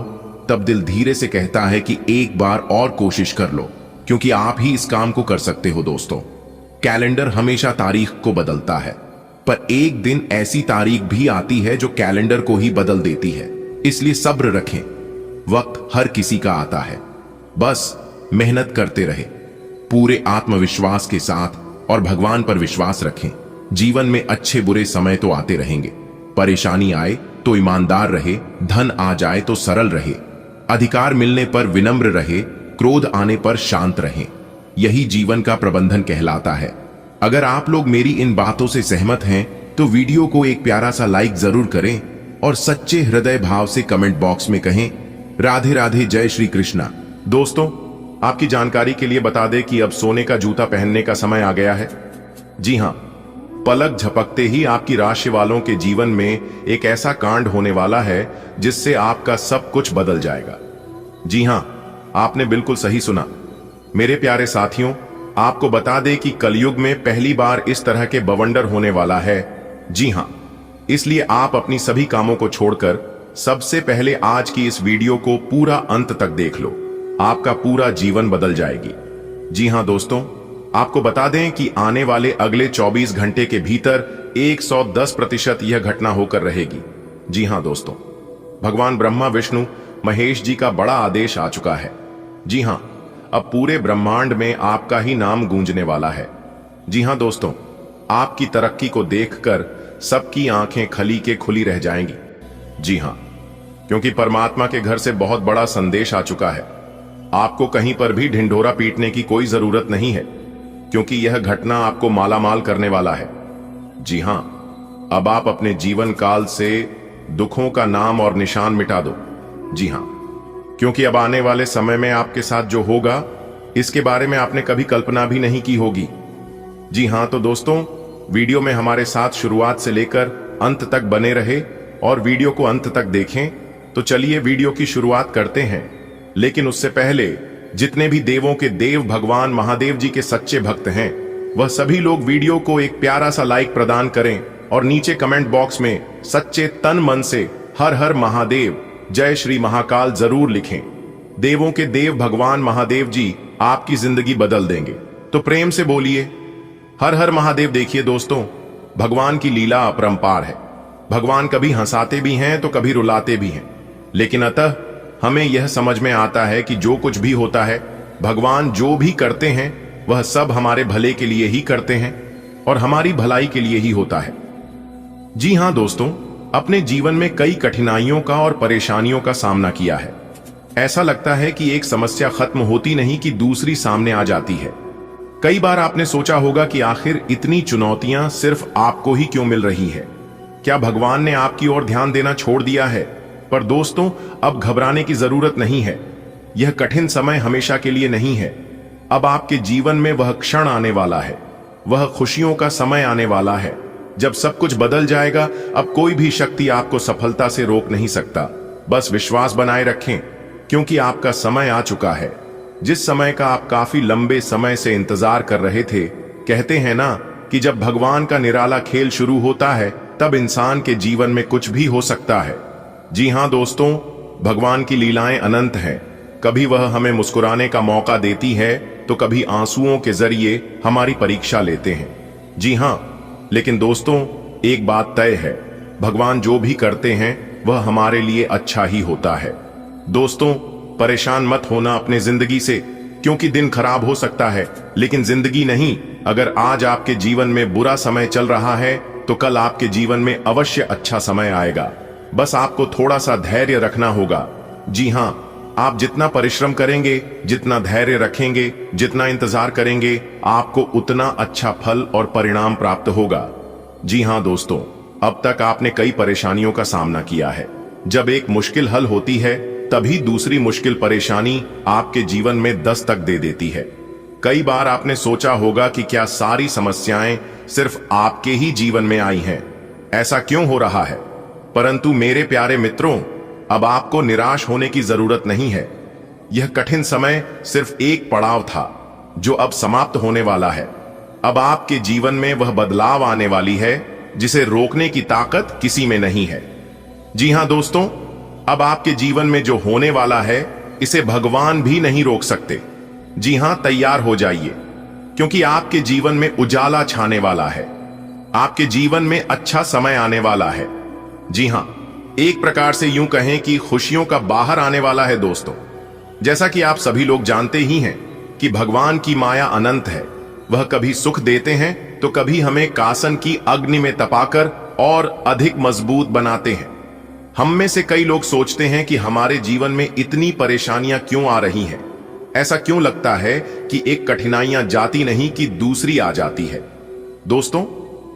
तब दिल धीरे से कहता है कि एक बार और कोशिश कर लो, क्योंकि आप ही इस काम को कर सकते हो। दोस्तों, कैलेंडर हमेशा तारीख को बदलता है, पर एक दिन ऐसी तारीख भी आती है जो कैलेंडर को ही बदल देती है। इसलिए सब्र रखें, वक्त हर किसी का आता है। बस मेहनत करते रहे, पूरे आत्मविश्वास के साथ, और भगवान पर विश्वास रखें। जीवन में अच्छे बुरे समय तो आते रहेंगे। परेशानी आए तो ईमानदार रहे, धन आ जाए तो सरल रहे, अधिकार मिलने पर विनम्र रहे, क्रोध आने पर शांत रहे। यही जीवन का प्रबंधन कहलाता है। अगर आप लोग मेरी इन बातों से सहमत हैं, तो वीडियो को एक प्यारा सा लाइक जरूर करें और सच्चे हृदय भाव से कमेंट बॉक्स में कहें राधे राधे, जय श्री कृष्णा। दोस्तों, आपकी जानकारी के लिए बता दें कि अब सोने का जूता पहनने का समय आ गया है। जी हां, पलक झपकते ही आपकी राशि वालों के जीवन में एक ऐसा कांड होने वाला है जिससे आपका सब कुछ बदल जाएगा। जी हां, आपने बिल्कुल सही सुना। मेरे प्यारे साथियों, आपको बता दें कि कलयुग में पहली बार इस तरह के बवंडर होने वाला है। जी हां, इसलिए आप अपनी सभी कामों को छोड़कर सबसे पहले आज की इस वीडियो को पूरा अंत तक देख लो। आपका पूरा जीवन बदल जाएगी। जी हां दोस्तों, आपको बता दें कि आने वाले अगले 24 घंटे के भीतर 110% यह घटना होकर रहेगी। जी हां दोस्तों, भगवान ब्रह्मा विष्णु महेश जी का बड़ा आदेश आ चुका है। जी हां, अब पूरे ब्रह्मांड में आपका ही नाम गूंजने वाला है। जी हां दोस्तों, आपकी तरक्की को देखकर सबकी आंखें खली के खुली रह जाएंगी। जी हां, क्योंकि परमात्मा के घर से बहुत बड़ा संदेश आ चुका है। आपको कहीं पर भी ढिंढोरा पीटने की कोई जरूरत नहीं है, क्योंकि यह घटना आपको मालामाल करने वाला है। जी हां, अब आप अपने जीवन काल से दुखों का नाम और निशान मिटा दो। जी हां, क्योंकि अब आने वाले समय में आपके साथ जो होगा, इसके बारे में आपने कभी कल्पना भी नहीं की होगी। जी हां, तो दोस्तों, वीडियो में हमारे साथ शुरुआत से लेकर अंत तक बने रहे और वीडियो को अंत तक देखें। तो चलिए वीडियो की शुरुआत करते हैं। लेकिन उससे पहले जितने भी देवों के देव भगवान महादेव जी के सच्चे भक्त हैं, वह सभी लोग वीडियो को एक प्यारा सा लाइक प्रदान करें और नीचे कमेंट बॉक्स में सच्चे तन मन से हर हर महादेव, जय श्री महाकाल जरूर लिखें। देवों के देव भगवान महादेव जी आपकी जिंदगी बदल देंगे। तो प्रेम से बोलिए हर हर महादेव। देखिए दोस्तों, भगवान की लीला अपरंपार है। भगवान कभी हंसाते भी हैं तो कभी रुलाते भी हैं, लेकिन अतः हमें यह समझ में आता है कि जो कुछ भी होता है, भगवान जो भी करते हैं वह सब हमारे भले के लिए ही करते हैं और हमारी भलाई के लिए ही होता है। जी हां दोस्तों, अपने जीवन में कई कठिनाइयों का और परेशानियों का सामना किया है। ऐसा लगता है कि एक समस्या खत्म होती नहीं कि दूसरी सामने आ जाती है। कई बार आपने सोचा होगा कि आखिर इतनी चुनौतियां सिर्फ आपको ही क्यों मिल रही है? क्या भगवान ने आपकी ओर ध्यान देना छोड़ दिया है? पर दोस्तों, अब घबराने की जरूरत नहीं है। यह कठिन समय हमेशा के लिए नहीं है। अब आपके जीवन में वह क्षण आने वाला है, वह खुशियों का समय आने वाला है, जब सब कुछ बदल जाएगा। अब कोई भी शक्ति आपको सफलता से रोक नहीं सकता। बस विश्वास बनाए रखें, क्योंकि आपका समय आ चुका है, जिस समय का आप काफी लंबे समय से इंतजार कर रहे थे। कहते हैं ना कि जब भगवान का निराला खेल शुरू होता है, तब इंसान के जीवन में कुछ भी हो सकता है। जी हां दोस्तों, भगवान की लीलाएं अनंत हैं। कभी वह हमें मुस्कुराने का मौका देती है तो कभी आंसुओं के जरिए हमारी परीक्षा लेते हैं। जी हां, लेकिन दोस्तों, एक बात तय है, भगवान जो भी करते हैं वह हमारे लिए अच्छा ही होता है। दोस्तों, परेशान मत होना अपने जिंदगी से, क्योंकि दिन खराब हो सकता है लेकिन जिंदगी नहीं। अगर आज आपके जीवन में बुरा समय चल रहा है तो कल आपके जीवन में अवश्य अच्छा समय आएगा। बस आपको थोड़ा सा धैर्य रखना होगा। जी हां, आप जितना परिश्रम करेंगे, जितना धैर्य रखेंगे, जितना इंतजार करेंगे, आपको उतना अच्छा फल और परिणाम प्राप्त होगा। जी हां दोस्तों, अब तक आपने कई परेशानियों का सामना किया है। जब एक मुश्किल हल होती है, तभी दूसरी मुश्किल परेशानी आपके जीवन में दस्तक दे देती है। कई बार आपने सोचा होगा कि क्या सारी समस्याएं सिर्फ आपके ही जीवन में आई हैं? ऐसा क्यों हो रहा है? परंतु मेरे प्यारे मित्रों, अब आपको निराश होने की जरूरत नहीं है। यह कठिन समय सिर्फ एक पड़ाव था जो अब समाप्त होने वाला है। अब आपके जीवन में वह बदलाव आने वाली है जिसे रोकने की ताकत किसी में नहीं है। जी हां दोस्तों, अब आपके जीवन में जो होने वाला है, इसे भगवान भी नहीं रोक सकते। जी हां, तैयार हो जाइए, क्योंकि आपके जीवन में उजाला छाने वाला है। आपके जीवन में अच्छा समय आने वाला है। जी हां, एक प्रकार से यूं कहें कि खुशियों का बाहर आने वाला है। दोस्तों, जैसा कि आप सभी लोग जानते ही हैं कि भगवान की माया अनंत है। वह कभी सुख देते हैं तो कभी हमें कासन की अग्नि में तपाकर और अधिक मजबूत बनाते हैं। हम में से कई लोग सोचते हैं कि हमारे जीवन में इतनी परेशानियां क्यों आ रही हैं? ऐसा क्यों लगता है कि एक कठिनाइयां जाती नहीं कि दूसरी आ जाती है? दोस्तों,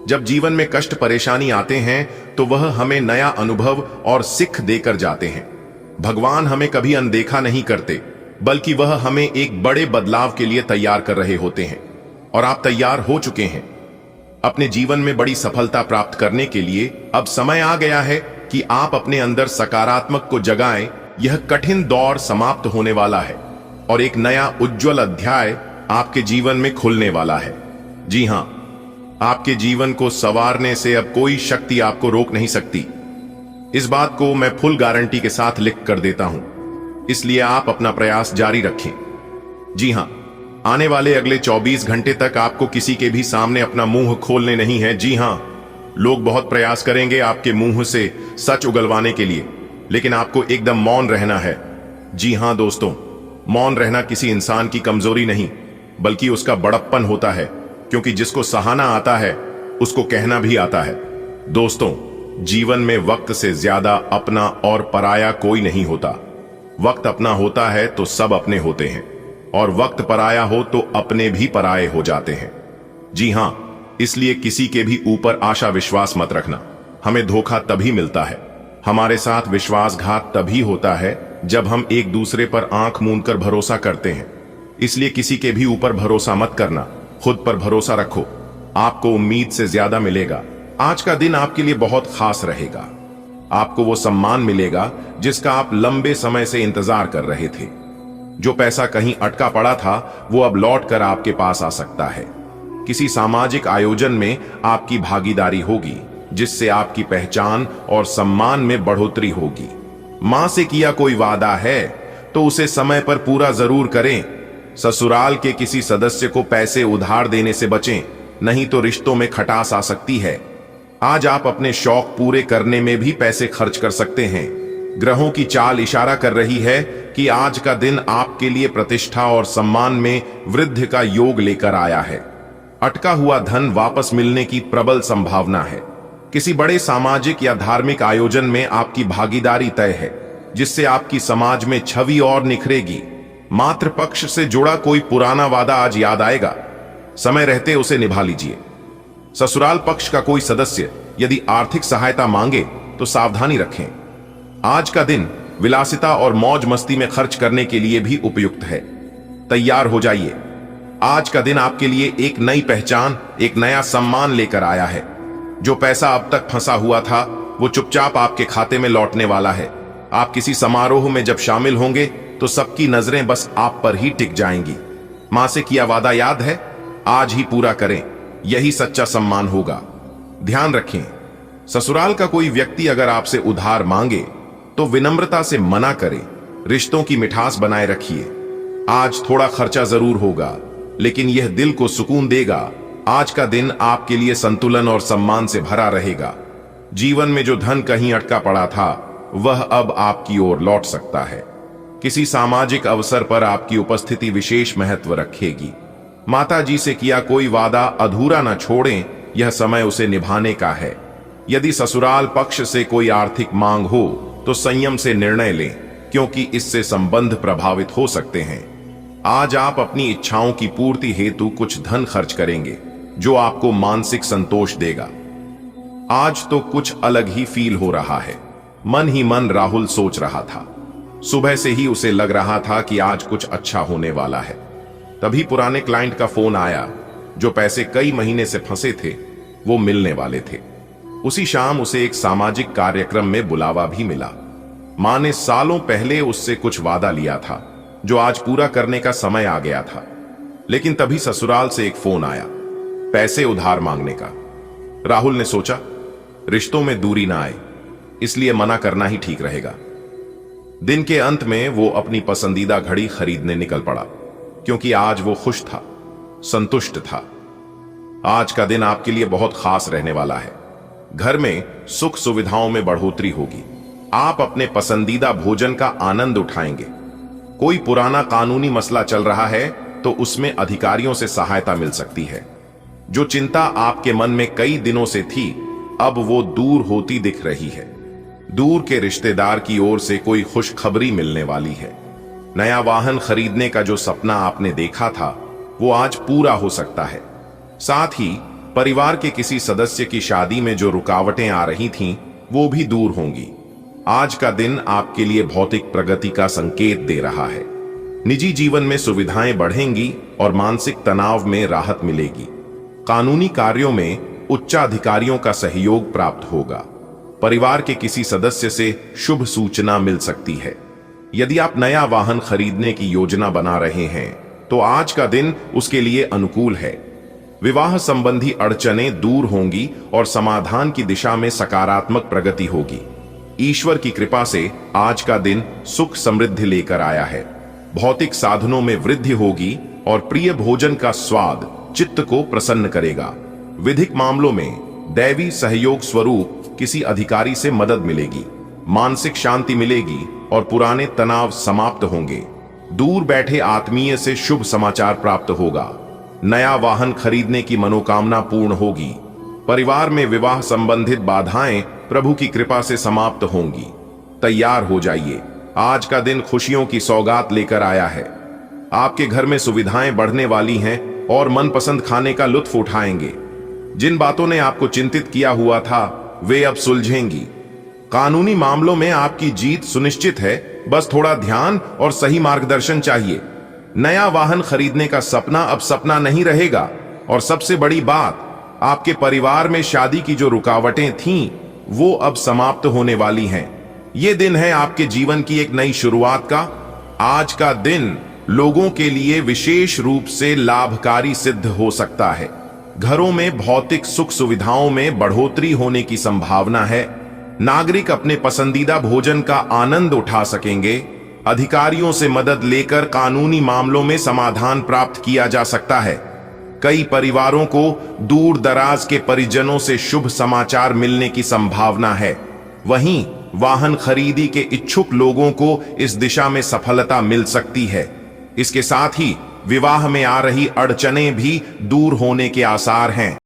जब जीवन में कष्ट परेशानी आते हैं तो वह हमें नया अनुभव और सिख देकर जाते हैं। भगवान हमें कभी अनदेखा नहीं करते, बल्कि वह हमें एक बड़े बदलाव के लिए तैयार कर रहे होते हैं। और आप तैयार हो चुके हैं। अपने जीवन में बड़ी सफलता प्राप्त करने के लिए अब समय आ गया है कि आप अपने अंदर सकारात्मक को जगाएं। यह कठिन दौर समाप्त होने वाला है और एक नया उज्जवल अध्याय आपके जीवन में खुलने वाला है। जी हां, आपके जीवन को संवारने से अब कोई शक्ति आपको रोक नहीं सकती। इस बात को मैं फुल गारंटी के साथ लिख कर देता हूं, इसलिए आप अपना प्रयास जारी रखें। जी हां, आने वाले अगले 24 घंटे तक आपको किसी के भी सामने अपना मुंह खोलने नहीं है। जी हां, लोग बहुत प्रयास करेंगे आपके मुंह से सच उगलवाने के लिए, लेकिन आपको एकदम मौन रहना है। जी हां दोस्तों, मौन रहना किसी इंसान की कमजोरी नहीं, बल्कि उसका बड़प्पन होता है, क्योंकि जिसको सहाना आता है उसको कहना भी आता है। दोस्तों, जीवन में वक्त से ज्यादा अपना और पराया कोई नहीं होता। वक्त अपना होता है तो सब अपने होते हैं, और वक्त पराया हो तो अपने भी पराये हो जाते हैं। जी हां, इसलिए किसी के भी ऊपर आशा विश्वास मत रखना। हमें धोखा तभी मिलता है, हमारे साथ विश्वासघात तभी होता है जब हम एक दूसरे पर आंख मूंद कर भरोसा करते हैं। इसलिए किसी के भी ऊपर भरोसा मत करना, खुद पर भरोसा रखो, आपको उम्मीद से ज्यादा मिलेगा। आज का दिन आपके लिए बहुत खास रहेगा। आपको वो सम्मान मिलेगा जिसका आप लंबे समय से इंतजार कर रहे थे। जो पैसा कहीं अटका पड़ा था वो अब लौट कर आपके पास आ सकता है। किसी सामाजिक आयोजन में आपकी भागीदारी होगी जिससे आपकी पहचान और सम्मान में बढ़ोतरी होगी। मां से किया कोई वादा है तो उसे समय पर पूरा जरूर करें। ससुराल के किसी सदस्य को पैसे उधार देने से बचें, नहीं तो रिश्तों में खटास आ सकती है। आज आप अपने शौक पूरे करने में भी पैसे खर्च कर सकते हैं। ग्रहों की चाल इशारा कर रही है कि आज का दिन आपके लिए प्रतिष्ठा और सम्मान में वृद्धि का योग लेकर आया है। अटका हुआ धन वापस मिलने की प्रबल संभावना है। किसी बड़े सामाजिक या धार्मिक आयोजन में आपकी भागीदारी तय है जिससे आपकी समाज में छवि और निखरेगी। मातृपक्ष से जुड़ा कोई पुराना वादा आज याद आएगा, समय रहते उसे निभा लीजिए। ससुराल पक्ष का कोई सदस्य यदि आर्थिक सहायता मांगे तो सावधानी रखें। आज का दिन विलासिता और मौज मस्ती में खर्च करने के लिए भी उपयुक्त है। तैयार हो जाइए, आज का दिन आपके लिए एक नई पहचान, एक नया सम्मान लेकर आया है। जो पैसा अब तक फंसा हुआ था वो चुपचाप आपके खाते में लौटने वाला है। आप किसी समारोह में जब शामिल होंगे तो सबकी नजरें बस आप पर ही टिक जाएंगी। मां से किया वादा याद है, आज ही पूरा करें, यही सच्चा सम्मान होगा। ध्यान रखें, ससुराल का कोई व्यक्ति अगर आपसे उधार मांगे तो विनम्रता से मना करें। रिश्तों की मिठास बनाए रखिए। आज थोड़ा खर्चा जरूर होगा लेकिन यह दिल को सुकून देगा। आज का दिन आपके लिए संतुलन और सम्मान से भरा रहेगा। जीवन में जो धन कहीं अटका पड़ा था वह अब आपकी ओर लौट सकता है। किसी सामाजिक अवसर पर आपकी उपस्थिति विशेष महत्व रखेगी। माता जी से किया कोई वादा अधूरा न छोड़ें, यह समय उसे निभाने का है। यदि ससुराल पक्ष से कोई आर्थिक मांग हो तो संयम से निर्णय लें क्योंकि इससे संबंध प्रभावित हो सकते हैं। आज आप अपनी इच्छाओं की पूर्ति हेतु कुछ धन खर्च करेंगे जो आपको मानसिक संतोष देगा। आज तो कुछ अलग ही फील हो रहा है। मन ही मन राहुल सोच रहा था। सुबह से ही उसे लग रहा था कि आज कुछ अच्छा होने वाला है। तभी पुराने क्लाइंट का फोन आया। जो पैसे कई महीने से फंसे थे वो मिलने वाले थे। उसी शाम उसे एक सामाजिक कार्यक्रम में बुलावा भी मिला। मां ने सालों पहले उससे कुछ वादा लिया था जो आज पूरा करने का समय आ गया था। लेकिन तभी ससुराल से एक फोन आया, पैसे उधार मांगने का। राहुल ने सोचा रिश्तों में दूरी ना आए, इसलिए मना करना ही ठीक रहेगा। दिन के अंत में वो अपनी पसंदीदा घड़ी खरीदने निकल पड़ा क्योंकि आज वो खुश था, संतुष्ट था। आज का दिन आपके लिए बहुत खास रहने वाला है। घर में सुख सुविधाओं में बढ़ोतरी होगी। आप अपने पसंदीदा भोजन का आनंद उठाएंगे। कोई पुराना कानूनी मसला चल रहा है तो उसमें अधिकारियों से सहायता मिल सकती है। जो चिंता आपके मन में कई दिनों से थी अब वो दूर होती दिख रही है। दूर के रिश्तेदार की ओर से कोई खुशखबरी मिलने वाली है। नया वाहन खरीदने का जो सपना आपने देखा था वो आज पूरा हो सकता है। साथ ही परिवार के किसी सदस्य की शादी में जो रुकावटें आ रही थीं वो भी दूर होंगी। आज का दिन आपके लिए भौतिक प्रगति का संकेत दे रहा है। निजी जीवन में सुविधाएं बढ़ेंगी और मानसिक तनाव में राहत मिलेगी। कानूनी कार्यों में उच्चाधिकारियों का सहयोग प्राप्त होगा। परिवार के किसी सदस्य से शुभ सूचना मिल सकती है। यदि आप नया वाहन खरीदने की योजना बना रहे हैं तो आज का दिन उसके लिए अनुकूल है। विवाह संबंधी अड़चनें दूर होंगी और समाधान की दिशा में सकारात्मक प्रगति होगी। ईश्वर की कृपा से आज का दिन सुख समृद्धि लेकर आया है। भौतिक साधनों में वृद्धि होगी और प्रिय भोजन का स्वाद चित्त को प्रसन्न करेगा। विधिक मामलों में दैवी सहयोग स्वरूप किसी अधिकारी से मदद मिलेगी। मानसिक शांति मिलेगी और पुराने तनाव समाप्त होंगे। दूर बैठे आत्मीय से शुभ समाचार प्राप्त होगा। नया वाहन खरीदने की मनोकामना पूर्ण होगी। परिवार में विवाह संबंधित बाधाएं प्रभु की कृपा से समाप्त होंगी। तैयार हो जाइए, आज का दिन खुशियों की सौगात लेकर आया है। आपके घर में सुविधाएं बढ़ने वाली हैं और मनपसंद खाने का लुत्फ उठाएंगे। जिन बातों ने आपको चिंतित किया हुआ था वे अब सुलझेंगी। कानूनी मामलों में आपकी जीत सुनिश्चित है, बस थोड़ा ध्यान और सही मार्गदर्शन चाहिए। नया वाहन खरीदने का सपना अब सपना नहीं रहेगा। और सबसे बड़ी बात, आपके परिवार में शादी की जो रुकावटें थीं, वो अब समाप्त होने वाली हैं। ये दिन है आपके जीवन की एक नई शुरुआत का। आज का दिन लोगों के लिए विशेष रूप से लाभकारी सिद्ध हो सकता है। घरों में भौतिक सुख सुविधाओं में बढ़ोतरी होने की संभावना है। नागरिक अपने पसंदीदा भोजन का आनंद उठा सकेंगे। अधिकारियों से मदद लेकर कानूनी मामलों में समाधान प्राप्त किया जा सकता है। कई परिवारों को दूर दराज के परिजनों से शुभ समाचार मिलने की संभावना है। वहीं वाहन खरीदी के इच्छुक लोगों को इस दिशा में सफलता मिल सकती है। इसके साथ ही विवाह में आ रही अड़चनें भी दूर होने के आसार हैं।